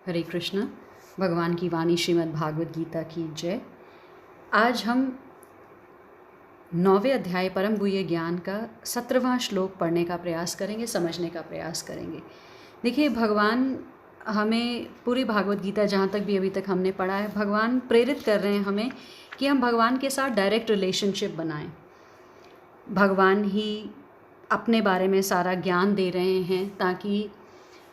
हरे कृष्ण। भगवान की वाणी श्रीमद् भागवत गीता की जय। आज हम 9वें अध्याय परम गुह्य ज्ञान का 17वां श्लोक पढ़ने का प्रयास करेंगे, समझने का प्रयास करेंगे। देखिए, भगवान हमें पूरी भागवत गीता जहाँ तक भी अभी तक हमने पढ़ा है, भगवान प्रेरित कर रहे हैं हमें कि हम भगवान के साथ डायरेक्ट रिलेशनशिप बनाएं। भगवान ही अपने बारे में सारा ज्ञान दे रहे हैं ताकि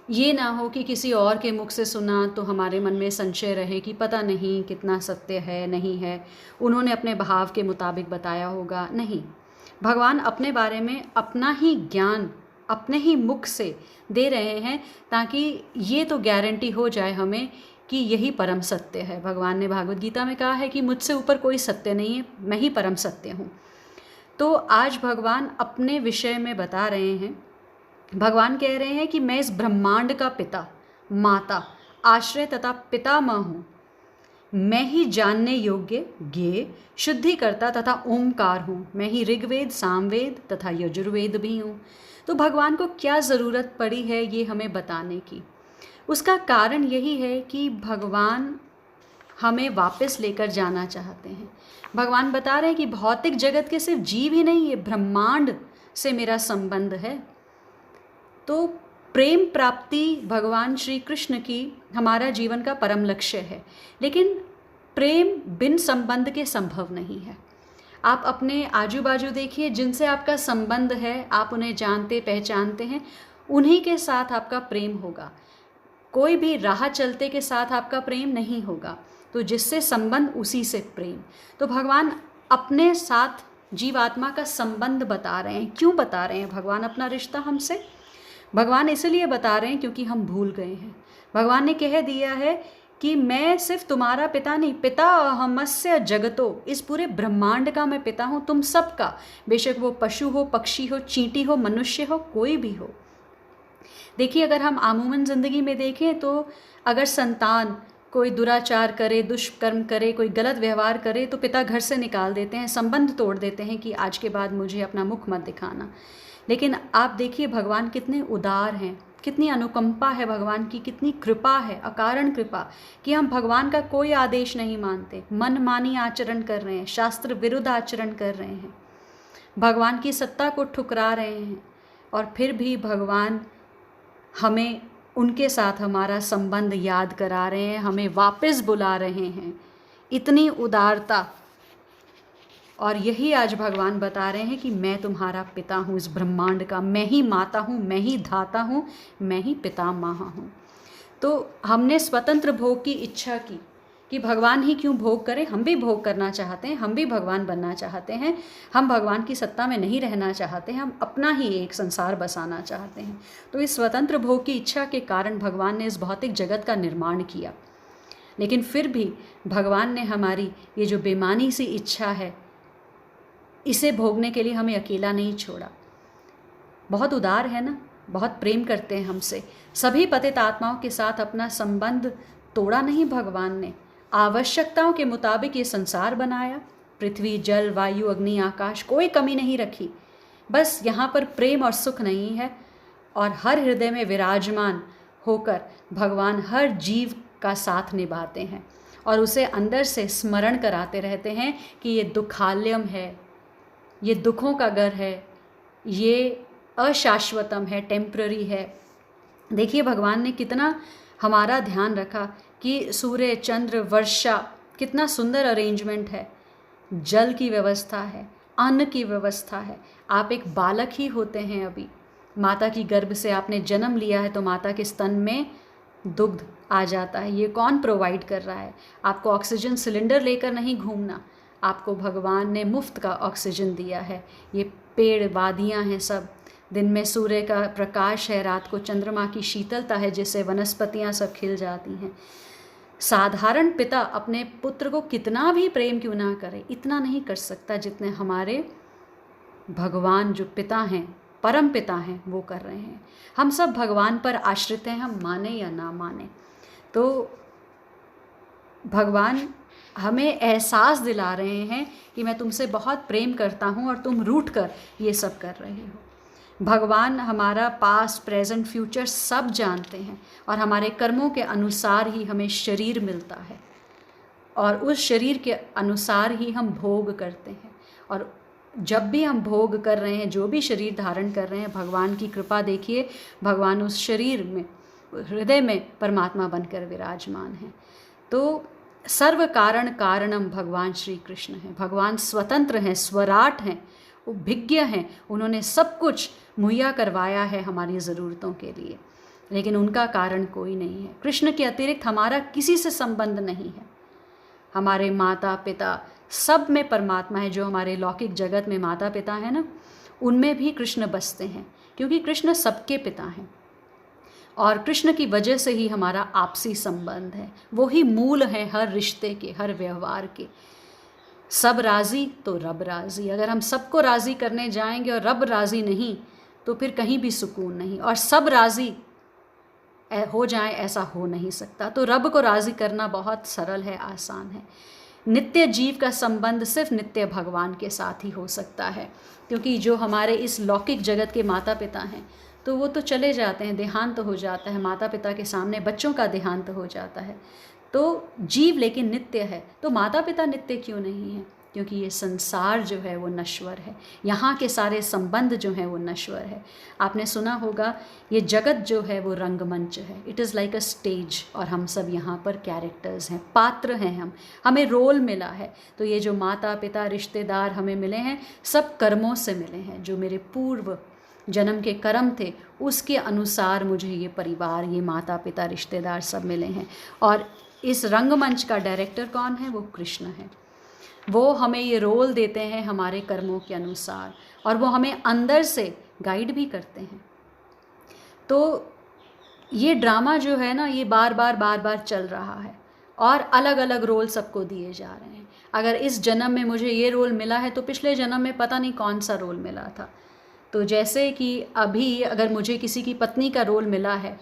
ये ना हो कि किसी और के मुख से सुना तो हमारे मन में संशय रहे कि पता नहीं कितना सत्य है, नहीं है, उन्होंने अपने भाव के मुताबिक बताया होगा। नहीं, भगवान अपने बारे में अपना ही ज्ञान अपने ही मुख से दे रहे हैं ताकि ये तो गारंटी हो जाए हमें कि यही परम सत्य है। भगवान ने भागवत गीता में कहा है कि मुझसे ऊपर कोई सत्य नहीं है, मैं ही परम सत्य हूँ। तो आज भगवान अपने विषय में बता रहे हैं। भगवान कह रहे हैं कि मैं इस ब्रह्मांड का पिता, माता, आश्रय तथा पितामह हूँ। मैं ही जानने योग्य, ज्ञेय, शुद्धिकर्ता तथा ओमकार हूँ। मैं ही ऋग्वेद, सामवेद तथा यजुर्वेद भी हूँ। तो भगवान को क्या ज़रूरत पड़ी है ये हमें बताने की? उसका कारण यही है कि भगवान हमें वापस लेकर जाना चाहते हैं। भगवान बता रहे हैं कि भौतिक जगत के सिर्फ जीव ही नहीं, ये ब्रह्मांड से मेरा संबंध है। तो प्रेम प्राप्ति भगवान श्री कृष्ण की हमारा जीवन का परम लक्ष्य है, लेकिन प्रेम बिन संबंध के संभव नहीं है। आप अपने आजू बाजू देखिए, जिनसे आपका संबंध है, आप उन्हें जानते पहचानते हैं, उन्हीं के साथ आपका प्रेम होगा। कोई भी राह चलते के साथ आपका प्रेम नहीं होगा। तो जिससे संबंध उसी से प्रेम। तो भगवान अपने साथ जीवात्मा का संबंध बता रहे हैं। क्यों बता रहे हैं भगवान अपना रिश्ता हमसे? भगवान इसलिए बता रहे हैं क्योंकि हम भूल गए हैं। भगवान ने कह दिया है कि मैं सिर्फ तुम्हारा पिता नहीं, पिता अहमस्य जगतो, इस पूरे ब्रह्मांड का मैं पिता हूँ, तुम सबका। बेशक वो पशु हो, पक्षी हो, चींटी हो, मनुष्य हो, कोई भी हो। देखिए, अगर हम आमूमन ज़िंदगी में देखें तो अगर संतान कोई दुराचार करे, दुष्कर्म करे, कोई गलत व्यवहार करे तो पिता घर से निकाल देते हैं, संबंध तोड़ देते हैं कि आज के बाद मुझे अपना मुख मत दिखाना। लेकिन आप देखिए भगवान कितने उदार हैं, कितनी अनुकंपा है भगवान की, कितनी कृपा है, अकारण कृपा, कि हम भगवान का कोई आदेश नहीं मानते, मनमानी आचरण कर रहे हैं, शास्त्र विरुद्ध आचरण कर रहे हैं, भगवान की सत्ता को ठुकरा रहे हैं, और फिर भी भगवान हमें उनके साथ हमारा संबंध याद करा रहे हैं, हमें वापस बुला रहे हैं। इतनी उदारता। और यही आज भगवान बता रहे हैं कि मैं तुम्हारा पिता हूँ इस ब्रह्मांड का, मैं ही माता हूँ, मैं ही धाता हूँ, मैं ही पितामह हूँ। तो हमने स्वतंत्र भोग की इच्छा की कि भगवान ही क्यों भोग करें, हम भी भोग करना चाहते हैं, हम भी भगवान बनना चाहते हैं। हम भगवान की सत्ता में नहीं रहना चाहते, हम अपना ही एक संसार बसाना चाहते हैं। तो इस स्वतंत्र भोग की इच्छा के कारण भगवान ने इस भौतिक जगत का निर्माण किया। लेकिन फिर भी भगवान ने हमारी ये जो बेमानी सी इच्छा है, इसे भोगने के लिए हमें अकेला नहीं छोड़ा। बहुत उदार है ना, बहुत प्रेम करते हैं हमसे। सभी पतित आत्माओं के साथ अपना संबंध तोड़ा नहीं भगवान ने। आवश्यकताओं के मुताबिक ये संसार बनाया, पृथ्वी, जल, वायु, अग्नि, आकाश, कोई कमी नहीं रखी। बस यहाँ पर प्रेम और सुख नहीं है, और हर हृदय में विराजमान होकर भगवान हर जीव का साथ निभाते हैं और उसे अंदर से स्मरण कराते रहते हैं कि ये दुखालयम है, ये दुखों का घर है, ये अशाश्वतम है, टेम्प्ररी है। देखिए भगवान ने कितना हमारा ध्यान रखा कि सूर्य, चंद्र, वर्षा, कितना सुंदर अरेंजमेंट है, जल की व्यवस्था है, अन्न की व्यवस्था है। आप एक बालक ही होते हैं, अभी माता की गर्भ से आपने जन्म लिया है तो माता के स्तन में दुग्ध आ जाता है। ये कौन प्रोवाइड कर रहा है? आपको ऑक्सीजन सिलेंडर लेकर नहीं घूमना, आपको भगवान ने मुफ्त का ऑक्सीजन दिया है। ये पेड़, वादियाँ हैं, सब दिन में सूर्य का प्रकाश है, रात को चंद्रमा की शीतलता है, जिससे वनस्पतियाँ सब खिल जाती हैं। साधारण पिता अपने पुत्र को कितना भी प्रेम क्यों ना करे, इतना नहीं कर सकता जितने हमारे भगवान जो पिता हैं, परम पिता हैं, वो कर रहे हैं। हम सब भगवान पर आश्रित हैं, हम माने या ना माने। तो भगवान हमें एहसास दिला रहे हैं कि मैं तुमसे बहुत प्रेम करता हूँ और तुम रूठ कर ये सब कर रहे हो। भगवान हमारा पास्ट, प्रेजेंट, फ्यूचर सब जानते हैं और हमारे कर्मों के अनुसार ही हमें शरीर मिलता है और उस शरीर के अनुसार ही हम भोग करते हैं। और जब भी हम भोग कर रहे हैं, जो भी शरीर धारण कर रहे हैं, भगवान की कृपा देखिए, भगवान उस शरीर में, हृदय में परमात्मा बनकर विराजमान हैं। तो सर्व कारण कारणम भगवान श्री कृष्ण हैं। भगवान स्वतंत्र हैं, स्वराट हैं, उभिज्ञ हैं, उन्होंने सब कुछ मुहैया करवाया है हमारी ज़रूरतों के लिए, लेकिन उनका कारण कोई नहीं है। कृष्ण के अतिरिक्त हमारा किसी से संबंध नहीं है। हमारे माता पिता सब में परमात्मा है। जो हमारे लौकिक जगत में माता पिता हैं ना, उनमें भी कृष्ण बसते हैं, क्योंकि कृष्ण सबके पिता हैं और कृष्ण की वजह से ही हमारा आपसी संबंध है। वो ही मूल है हर रिश्ते के, हर व्यवहार के। सब राज़ी तो रब राज़ी। अगर हम सबको राज़ी करने जाएंगे और रब राज़ी नहीं तो फिर कहीं भी सुकून नहीं, और सब राज़ी हो जाए ऐसा हो नहीं सकता। तो रब को राज़ी करना बहुत सरल है, आसान है। नित्य जीव का संबंध सिर्फ नित्य भगवान के साथ ही हो सकता है, क्योंकि जो हमारे इस लौकिक जगत के माता पिता हैं तो वो तो चले जाते हैं, देहांत हो जाता है। माता पिता के सामने बच्चों का देहांत हो जाता है। तो जीव लेकिन नित्य है। तो माता पिता नित्य क्यों नहीं है? क्योंकि ये संसार जो है वो नश्वर है, यहाँ के सारे संबंध जो हैं वो नश्वर है। आपने सुना होगा ये जगत जो है वो रंगमंच है, it is like a stage, और हम सब यहाँ पर कैरेक्टर्स हैं, पात्र हैं। हमें रोल मिला है। तो ये जो माता पिता रिश्तेदार हमें मिले हैं, सब कर्मों से मिले हैं। जो मेरे पूर्व जन्म के कर्म थे उसके अनुसार मुझे ये परिवार, ये माता पिता, रिश्तेदार सब मिले हैं। और इस रंगमंच का डायरेक्टर कौन है? वो कृष्ण है। वो हमें ये रोल देते हैं हमारे कर्मों के अनुसार, और वो हमें अंदर से गाइड भी करते हैं। तो ये ड्रामा जो है ना, ये बार बार चल रहा है और अलग अलग रोल सबको दिए जा रहे हैं। अगर इस जन्म में मुझे ये रोल मिला है तो पिछले जन्म में पता नहीं कौन सा रोल मिला था। तो जैसे कि अभी अगर मुझे किसी की पत्नी का रोल मिला है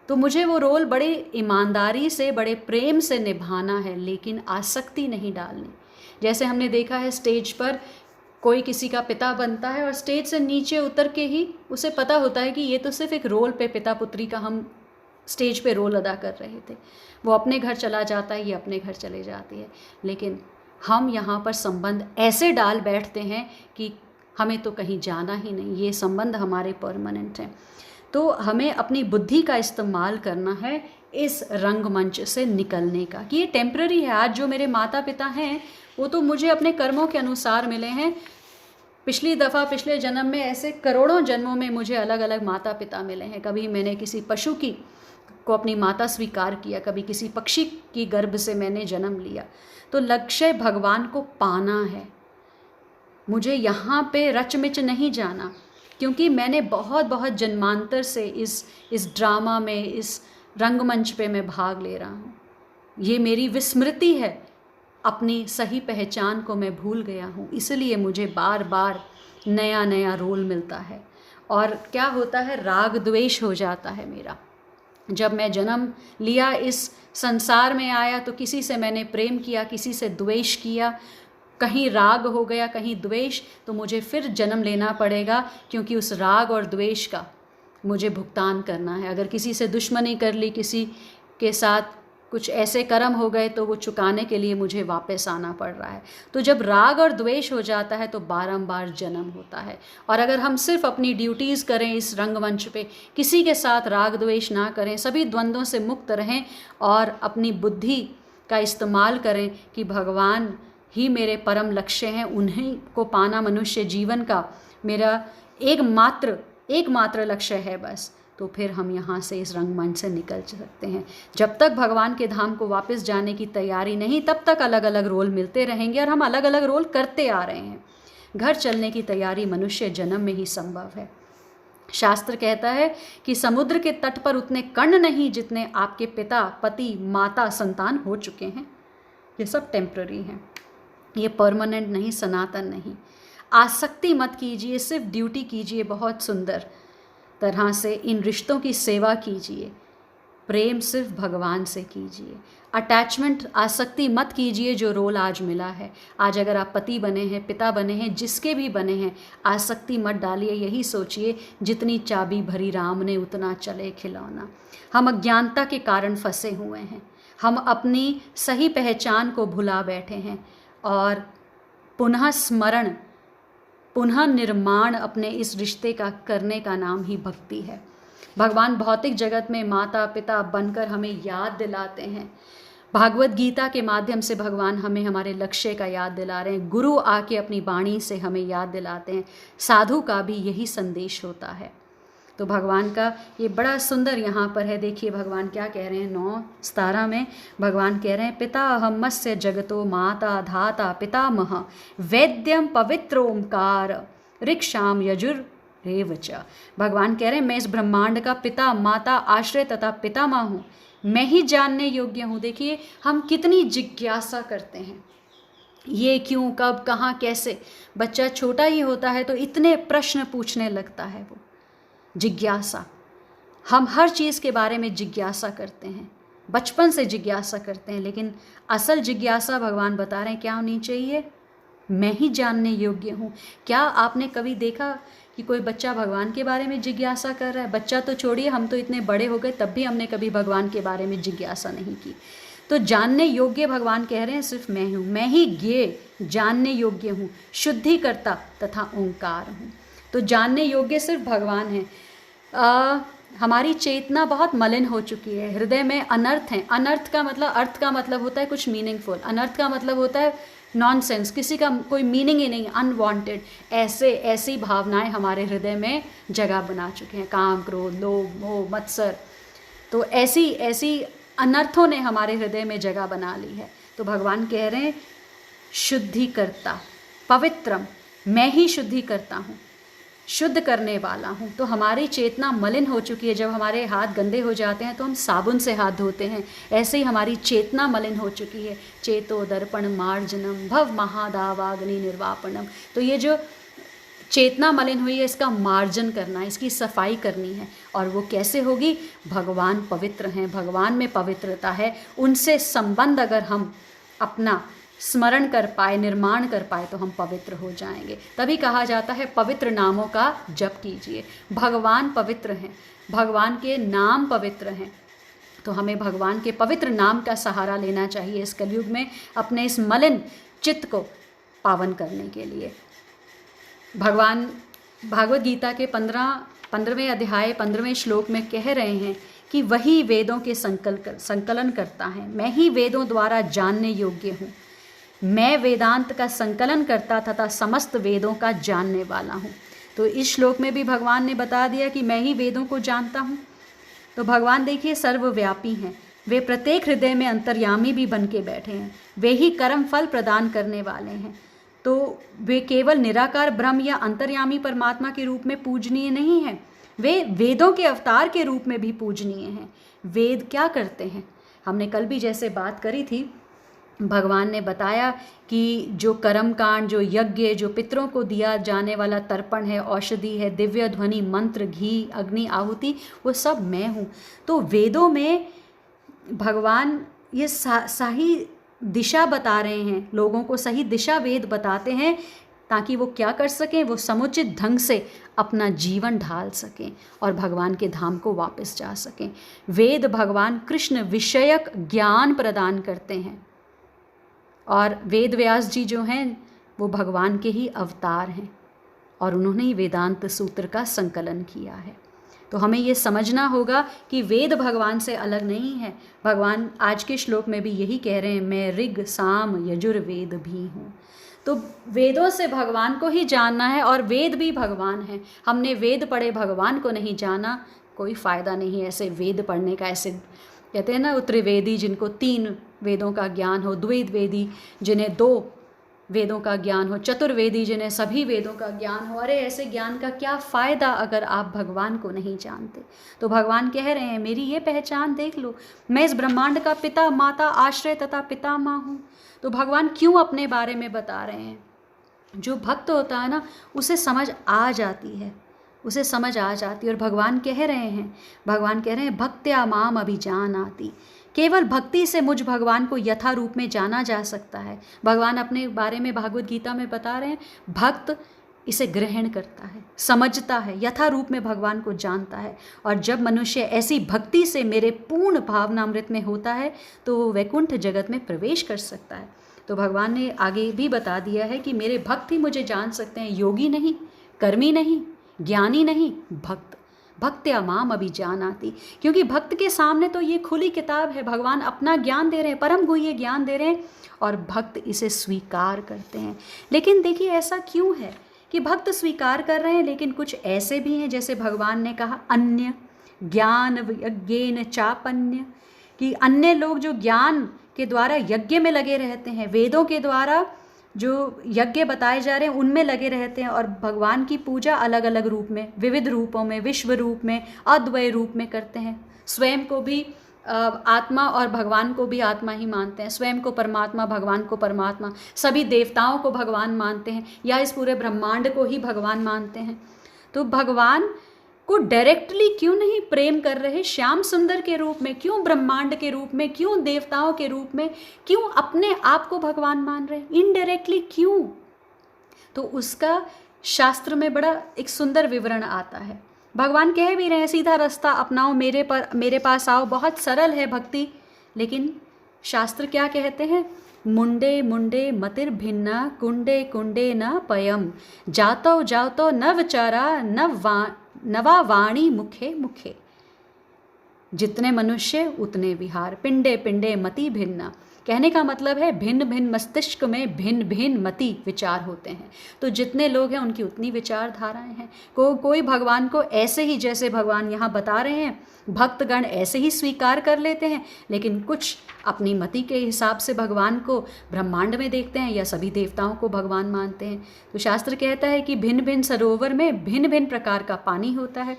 तो मुझे वो रोल बड़े ईमानदारी से, बड़े प्रेम से निभाना है, लेकिन आसक्ति नहीं डालनी। जैसे हमने देखा है स्टेज पर कोई किसी का पिता बनता है और स्टेज से नीचे उतर के ही उसे पता होता है कि ये तो सिर्फ एक रोल पे, पिता पुत्री का हम स्टेज पे रोल अदा कर रहे थे। वो अपने घर चला जाता है, ये अपने घर चले जाती है। लेकिन हम यहाँ पर संबंध ऐसे डाल बैठते हैं कि हमें तो कहीं जाना ही नहीं, ये संबंध हमारे परमानेंट हैं। तो हमें अपनी बुद्धि का इस्तेमाल करना है इस रंगमंच से निकलने का, कि ये टेम्पररी है। आज जो मेरे माता पिता हैं वो तो मुझे अपने कर्मों के अनुसार मिले हैं। पिछली दफ़ा, पिछले जन्म में, ऐसे करोड़ों जन्मों में मुझे अलग अलग माता पिता मिले हैं। कभी मैंने किसी पशु को अपनी माता स्वीकार किया, कभी किसी पक्षी की गर्भ से मैंने जन्म लिया। तो लक्ष्य भगवान को पाना है। मुझे यहाँ पे रचमिच नहीं जाना, क्योंकि मैंने बहुत जन्मांतर से इस ड्रामा में, इस रंगमंच पे मैं भाग ले रहा हूँ। ये मेरी विस्मृति है, अपनी सही पहचान को मैं भूल गया हूँ, इसलिए मुझे बार बार नया नया रोल मिलता है। और क्या होता है, राग द्वेष हो जाता है मेरा। जब मैं जन्म लिया, इस संसार में आया, तो किसी से मैंने प्रेम किया, किसी से द्वेष किया, कहीं राग हो गया, कहीं द्वेष, तो मुझे फिर जन्म लेना पड़ेगा, क्योंकि उस राग और द्वेष का मुझे भुगतान करना है। अगर किसी से दुश्मनी कर ली, किसी के साथ कुछ ऐसे कर्म हो गए, तो वो चुकाने के लिए मुझे वापस आना पड़ रहा है। तो जब राग और द्वेष हो जाता है तो बारंबार जन्म होता है। और अगर हम सिर्फ अपनी ड्यूटीज़ करें इस रंगमंच पे, किसी के साथ राग द्वेष ना करें, सभी द्वंद्वों से मुक्त रहें और अपनी बुद्धि का इस्तेमाल करें कि भगवान ही मेरे परम लक्ष्य हैं, उन्हीं को पाना मनुष्य जीवन का मेरा एकमात्र लक्ष्य है बस, तो फिर हम यहाँ से, इस रंगमंच से निकल सकते हैं। जब तक भगवान के धाम को वापस जाने की तैयारी नहीं, तब तक अलग अलग रोल मिलते रहेंगे और हम अलग अलग रोल करते आ रहे हैं। घर चलने की तैयारी मनुष्य जन्म में ही संभव है। शास्त्र कहता है कि समुद्र के तट पर उतने कण नहीं जितने आपके पिता, पति, माता, संतान हो चुके हैं। ये सब टेम्पररी हैं, ये परमानेंट नहीं, सनातन नहीं। आसक्ति मत कीजिए, सिर्फ ड्यूटी कीजिए, बहुत सुंदर तरह से इन रिश्तों की सेवा कीजिए। प्रेम सिर्फ भगवान से कीजिए। अटैचमेंट, आसक्ति मत कीजिए जो रोल आज मिला है। आज अगर आप पति बने हैं, पिता बने हैं, जिसके भी बने हैं, आसक्ति मत डालिए। यही सोचिए जितनी चाबी भरी राम ने उतना चले खिलौना। हम अज्ञानता के कारण फंसे हुए हैं, हम अपनी सही पहचान को भुला बैठे हैं और पुनः स्मरण, पुनः निर्माण अपने इस रिश्ते का करने का नाम ही भक्ति है। भगवान भौतिक जगत में माता पिता बनकर हमें याद दिलाते हैं। भागवत गीता के माध्यम से भगवान हमें हमारे लक्ष्य का याद दिला रहे हैं। गुरु आके अपनी वाणी से हमें याद दिलाते हैं। साधु का भी यही संदेश होता है। तो भगवान का ये बड़ा सुंदर यहाँ पर है। देखिए भगवान क्या कह रहे हैं। 9:17 में भगवान कह रहे हैं, पिता अहमस्य जगतो माता धाता पितामह वैद्यम पवित्रोमकार ऋक्षाम यजुर रेवच। भगवान कह रहे हैं, मैं इस ब्रह्मांड का पिता, माता, आश्रय तथा पितामह हूँ। मैं ही जानने योग्य हूँ। देखिए हम कितनी जिज्ञासा करते हैं, ये क्यों, कब, कहाँ, कैसे। बच्चा छोटा ही होता है तो इतने प्रश्न पूछने लगता है। वो जिज्ञासा, हम हर चीज़ के बारे में जिज्ञासा करते हैं, बचपन से जिज्ञासा करते हैं। लेकिन असल जिज्ञासा भगवान बता रहे हैं क्या होनी चाहिए। मैं ही जानने योग्य हूँ। क्या आपने कभी देखा कि कोई बच्चा भगवान के बारे में जिज्ञासा कर रहा है? बच्चा तो छोड़िए, हम तो इतने बड़े हो गए तब भी हमने कभी भगवान के बारे में जिज्ञासा नहीं की। तो जानने योग्य भगवान कह रहे हैं सिर्फ मैं हूँ। मैं ही ज्ञेय, जानने योग्य हूँ, शुद्धिकर्ता तथा ओंकार हूँ। तो जानने योग्य सिर्फ भगवान है। हमारी चेतना बहुत मलिन हो चुकी है। हृदय में अनर्थ है। अनर्थ का मतलब, अर्थ का मतलब होता है कुछ मीनिंगफुल, अनर्थ का मतलब होता है नॉनसेंस, किसी का कोई मीनिंग ही नहीं, अनवांटेड। ऐसी भावनाएं हमारे हृदय में जगह बना चुके हैं। काम, क्रोध, लोभ, मोह, मत्सर। तो ऐसी अनर्थों ने हमारे हृदय में जगह बना ली है। तो भगवान कह रहे हैं शुद्धिकर्ता, पवित्रम, मैं ही शुद्धि करता हूँ, शुद्ध करने वाला हूँ। तो हमारी चेतना मलिन हो चुकी है। जब हमारे हाथ गंदे हो जाते हैं तो हम साबुन से हाथ धोते हैं। ऐसे ही हमारी चेतना मलिन हो चुकी है। चेतो दर्पण मार्जनम भव महादावाग्नि निर्वापणम। तो ये जो चेतना मलिन हुई है, इसका मार्जन करना, इसकी सफाई करनी है। और वो कैसे होगी? भगवान पवित्र हैं, भगवान में पवित्रता है। उनसे संबंध अगर हम अपना स्मरण कर पाए, निर्माण कर पाए, तो हम पवित्र हो जाएंगे। तभी कहा जाता है पवित्र नामों का जप कीजिए। भगवान पवित्र हैं, भगवान के नाम पवित्र हैं। तो हमें भगवान के पवित्र नाम का सहारा लेना चाहिए इस कलयुग में, अपने इस मलिन चित्त को पावन करने के लिए। भगवान भागवत गीता के 15वें अध्याय 15वें श्लोक में कह रहे हैं कि वही वेदों के संकलन करता है। मैं ही वेदों द्वारा जानने योग्य हूँ। मैं वेदांत का संकलन करता तथा समस्त वेदों का जानने वाला हूँ। तो इस श्लोक में भी भगवान ने बता दिया कि मैं ही वेदों को जानता हूँ। तो भगवान देखिए सर्वव्यापी हैं। वे प्रत्येक हृदय में अंतर्यामी भी बन के बैठे हैं। वे ही कर्म फल प्रदान करने वाले हैं। तो वे केवल निराकार ब्रह्म या अंतर्यामी परमात्मा के रूप में पूजनीय नहीं हैं, वे वेदों के अवतार के रूप में भी पूजनीय हैं। वेद क्या करते हैं? हमने कल भी जैसे बात करी थी, भगवान ने बताया कि जो कर्म कांड, जो यज्ञ, जो पितरों को दिया जाने वाला तर्पण है, औषधि है, दिव्य ध्वनि, मंत्र, घी, अग्नि, आहुति, वो सब मैं हूँ। तो वेदों में भगवान ये सही दिशा बता रहे हैं, लोगों को सही दिशा वेद बताते हैं, ताकि वो क्या कर सकें, वो समुचित ढंग से अपना जीवन ढाल सकें और भगवान के धाम को वापस जा सकें। वेद भगवान कृष्ण विषयक ज्ञान प्रदान करते हैं और वेद व्यास जी जो हैं वो भगवान के ही अवतार हैं और उन्होंने ही वेदांत सूत्र का संकलन किया है। तो हमें ये समझना होगा कि वेद भगवान से अलग नहीं है। भगवान आज के श्लोक में भी यही कह रहे हैं, मैं ऋग साम यजुर्वेद भी हूँ। तो वेदों से भगवान को ही जानना है और वेद भी भगवान हैं। हमने वेद पढ़े, भगवान को नहीं जाना, कोई फ़ायदा नहीं है ऐसे वेद पढ़ने का। ऐसे कहते हैं ना, त्रिवेदी जिनको 3 वेदों का ज्ञान हो, द्वैतवेदी जिन्हें 2 वेदों का ज्ञान हो, चतुर्वेदी जिन्हें सभी वेदों का ज्ञान हो। अरे ऐसे ज्ञान का क्या फ़ायदा अगर आप भगवान को नहीं जानते। तो भगवान कह रहे हैं मेरी ये पहचान देख लो, मैं इस ब्रह्मांड का पिता, माता, आश्रय तथा पितामह हूँ। तो भगवान क्यों अपने बारे में बता रहे हैं? जो भक्त होता है ना, उसे समझ आ जाती है। उसे समझ आ जाती है। और भगवान कह रहे हैं भक्त्या माम अभिजानाति, केवल भक्ति से मुझ भगवान को यथा रूप में जाना जा सकता है। भगवान अपने बारे में भागवत गीता में बता रहे हैं, भक्त इसे ग्रहण करता है, समझता है, यथा रूप में भगवान को जानता है। और जब मनुष्य ऐसी भक्ति से मेरे पूर्ण भावनामृत में होता है तो वो वैकुंठ जगत में प्रवेश कर सकता है। तो भगवान ने आगे भी बता दिया है कि मेरे भक्त ही मुझे जान सकते हैं, योगी नहीं, कर्मी नहीं, ज्ञानी नहीं, भक्त। भक्त्या माम अभिजानाति, क्योंकि भक्त के सामने तो ये खुली किताब है, भगवान अपना ज्ञान दे रहे हैं, परम गुह्य ज्ञान दे रहे हैं और भक्त इसे स्वीकार करते हैं। लेकिन देखिए ऐसा क्यों है कि भक्त स्वीकार कर रहे हैं, लेकिन कुछ ऐसे भी हैं जैसे भगवान ने कहा अन्य ज्ञान यज्ञेन चापन्य, कि अन्य लोग जो ज्ञान के द्वारा यज्ञ में लगे रहते हैं, वेदों के द्वारा जो यज्ञ बताए जा रहे हैं उनमें लगे रहते हैं और भगवान की पूजा अलग अलग रूप में, विविध रूपों में, विश्व रूप में, अद्वय रूप में करते हैं। स्वयं को भी आत्मा और भगवान को भी आत्मा ही मानते हैं, स्वयं को परमात्मा, भगवान को परमात्मा, सभी देवताओं को भगवान मानते हैं या इस पूरे ब्रह्मांड को ही भगवान मानते हैं। तो भगवान को डायरेक्टली क्यों नहीं प्रेम कर रहे श्याम सुंदर के रूप में, क्यों ब्रह्मांड के रूप में, क्यों देवताओं के रूप में, क्यों अपने आप को भगवान मान रहे, इनडायरेक्टली क्यों? तो उसका शास्त्र में बड़ा एक सुंदर विवरण आता है। भगवान कह भी रहे हैं सीधा रास्ता अपनाओ, मेरे पास आओ, बहुत सरल है भक्ति। लेकिन शास्त्र क्या कहते हैं? मुंडे मुंडे मतिर्भिन्ना कुंडे कुंडे न पयम, जातो जातो नवचारा नवा वाणी मुखे मुखे। जितने मनुष्य उतने विहार, पिंडे पिंडे मति भिन्ना। कहने का मतलब है भिन्न भिन्न मस्तिष्क में भिन्न भिन्न मति विचार होते हैं। तो जितने लोग हैं उनकी उतनी विचारधाराएं हैं। कोई भगवान को ऐसे ही, जैसे भगवान यहाँ बता रहे हैं, भक्तगण ऐसे ही स्वीकार कर लेते हैं, लेकिन कुछ अपनी मति के हिसाब से भगवान को ब्रह्मांड में देखते हैं या सभी देवताओं को भगवान मानते हैं। तो शास्त्र कहता है कि भिन्न भिन्न सरोवर में भिन्न भिन्न प्रकार का पानी होता है,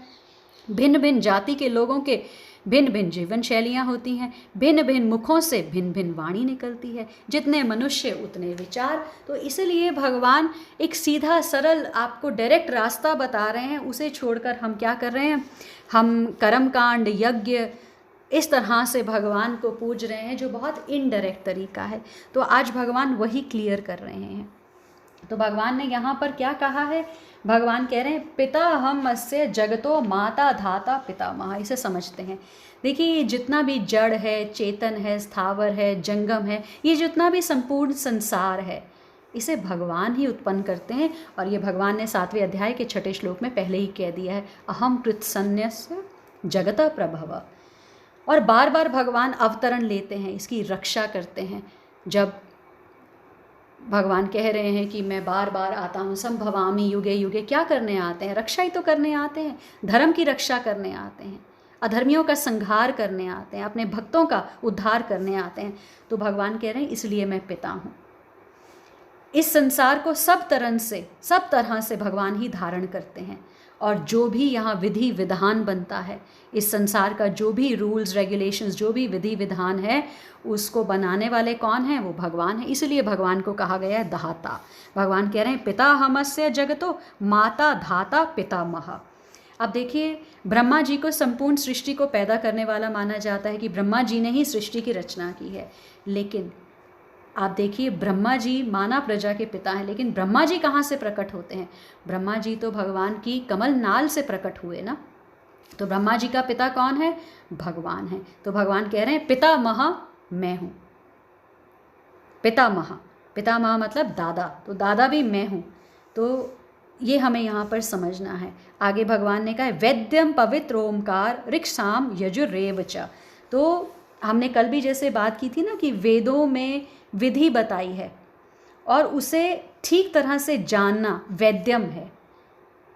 भिन्न भिन्न जाति के लोगों के भिन्न भिन्न जीवन शैलियाँ होती हैं, भिन्न भिन्न मुखों से भिन्न भिन्न वाणी निकलती है, जितने मनुष्य उतने विचार। तो इसलिए भगवान एक सीधा सरल आपको डायरेक्ट रास्ता बता रहे हैं, उसे छोड़कर हम क्या कर रहे हैं? हम कर्मकांड, यज्ञ, इस तरह से भगवान को पूज रहे हैं जो बहुत इनडायरेक्ट तरीका है। तो आज भगवान वही क्लियर कर रहे हैं। तो भगवान ने यहाँ पर क्या कहा है? भगवान कह रहे हैं पिता हम अस्य जगतो माता धाता पितामह। इसे समझते हैं। देखिए जितना भी जड़ है, चेतन है, स्थावर है, जंगम है, ये जितना भी संपूर्ण संसार है, इसे भगवान ही उत्पन्न करते हैं। और ये भगवान ने 7वें अध्याय के 6ठे श्लोक में पहले ही कह दिया है, अहम कृत्सन्यस्य जगत प्रभव। और बार बार भगवान अवतरण लेते हैं, इसकी रक्षा करते हैं। जब भगवान कह रहे हैं कि मैं बार बार आता हूँ, संभवामि युगे युगे, क्या करने आते हैं? रक्षा ही तो करने आते हैं, धर्म की रक्षा करने आते हैं, अधर्मियों का संहार करने आते हैं, अपने भक्तों का उद्धार करने आते हैं। तो भगवान कह रहे हैं इसलिए मैं पिता हूँ। इस संसार को सब तरह से भगवान ही धारण करते हैं। और जो भी यहाँ विधि विधान बनता है, इस संसार का जो भी रूल्स रेगुलेशंस, जो भी विधि विधान है, उसको बनाने वाले कौन हैं? वो भगवान है। इसलिए भगवान को कहा गया है धाता। भगवान कह रहे हैं पिता हमस्य जगतो माता धाता पितामह। अब देखिए ब्रह्मा जी को संपूर्ण सृष्टि को पैदा करने वाला माना जाता है कि ब्रह्मा जी ने ही सृष्टि की रचना की है। लेकिन आप देखिए ब्रह्मा जी मानव प्रजा के पिता हैं, लेकिन ब्रह्मा जी कहाँ से प्रकट होते हैं? ब्रह्मा जी तो भगवान की कमल नाल से प्रकट हुए ना। तो ब्रह्मा जी का पिता कौन है? भगवान है। तो भगवान कह रहे हैं पितामह मैं हूँ। पितामह मतलब दादा, तो दादा भी मैं हूँ। तो ये हमें यहाँ पर समझना है। आगे भगवान ने कहा वैद्यम पवित्र ओमकार ऋक्षाम यजुरेव च। तो हमने कल भी जैसे बात की थी ना कि वेदों में विधि बताई है और उसे ठीक तरह से जानना वैद्यम है।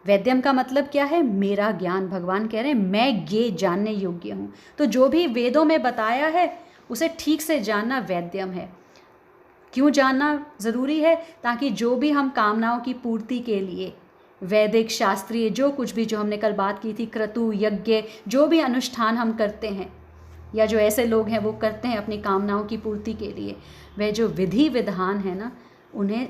वैद्यम का मतलब क्या है? मेरा ज्ञान। भगवान कह रहे हैं मैं ये जानने योग्य हूँ। तो जो भी वेदों में बताया है उसे ठीक से जानना वैद्यम है। क्यों जानना ज़रूरी है? ताकि जो भी हम कामनाओं की पूर्ति के लिए वैदिक शास्त्रीय जो कुछ भी, जो हमने कल बात की थी, क्रतु यज्ञ, जो भी अनुष्ठान हम करते हैं या जो ऐसे लोग हैं वो करते हैं अपनी कामनाओं की पूर्ति के लिए, वह जो विधि विधान है ना, उन्हें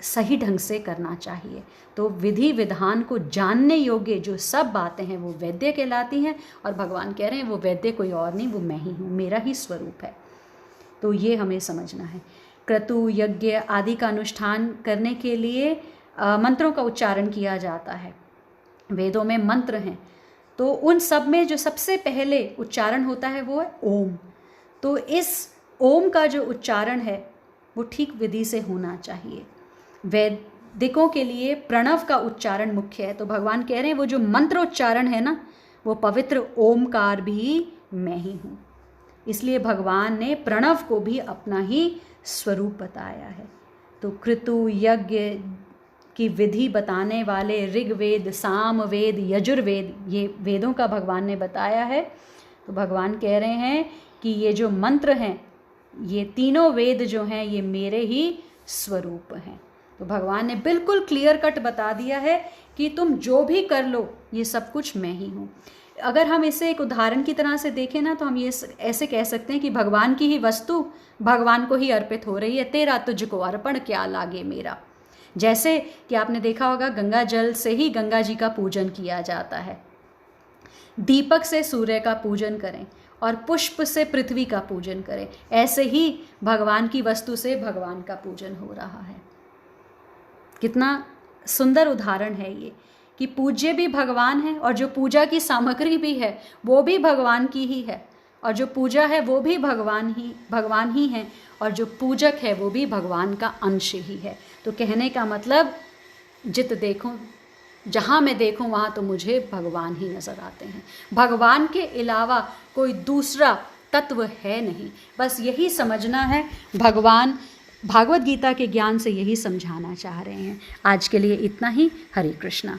सही ढंग से करना चाहिए। तो विधि विधान को जानने योग्य जो सब बातें हैं वो वैद्य कहलाती हैं, और भगवान कह रहे हैं वो वैद्य कोई और नहीं, वो मैं ही हूँ, मेरा ही स्वरूप है। तो ये हमें समझना है। क्रतु यज्ञ आदि का अनुष्ठान करने के लिए मंत्रों का उच्चारण किया जाता है। वेदों में मंत्र हैं, तो उन सब में जो सबसे पहले उच्चारण होता है वो है ओम। तो इस ओम का जो उच्चारण है वो ठीक विधि से होना चाहिए। वैदिकों के लिए प्रणव का उच्चारण मुख्य है, तो भगवान कह रहे हैं वो जो मंत्र उच्चारण है ना, वो पवित्र ओमकार भी मैं ही हूँ। इसलिए भगवान ने प्रणव को भी अपना ही स्वरूप बताया है। तो क्रतु यज्ञ की विधि बताने वाले ऋग्वेद, सामवेद, यजुर्वेद, ये वेदों का भगवान ने बताया है। तो भगवान कह रहे हैं कि ये जो मंत्र हैं, ये तीनों वेद जो हैं, ये मेरे ही स्वरूप हैं। तो भगवान ने बिल्कुल क्लियर कट बता दिया है कि तुम जो भी कर लो ये सब कुछ मैं ही हूँ। अगर हम इसे एक उदाहरण की तरह से देखें ना, तो हम ये ऐसे कह सकते हैं कि भगवान की ही वस्तु भगवान को ही अर्पित हो रही है। तेरा तुझको अर्पण क्या लागे मेरा। जैसे कि आपने देखा होगा गंगा जल से ही गंगा जी का पूजन किया जाता है, दीपक से सूर्य का पूजन करें और पुष्प से पृथ्वी का पूजन करें, ऐसे ही भगवान की वस्तु से भगवान का पूजन हो रहा है। कितना सुंदर उदाहरण है ये कि पूज्य भी भगवान है, और जो पूजा की सामग्री भी है वो भी भगवान की ही है, और जो पूजा है वो भी भगवान ही है, और जो पूजक है वो भी भगवान का अंश ही है। तो कहने का मतलब, जित देखूं, जहाँ मैं देखूं वहाँ तो मुझे भगवान ही नज़र आते हैं। भगवान के अलावा कोई दूसरा तत्व है नहीं। बस यही समझना है। भगवान भागवत गीता के ज्ञान से यही समझाना चाह रहे हैं। आज के लिए इतना ही। हरे कृष्णा।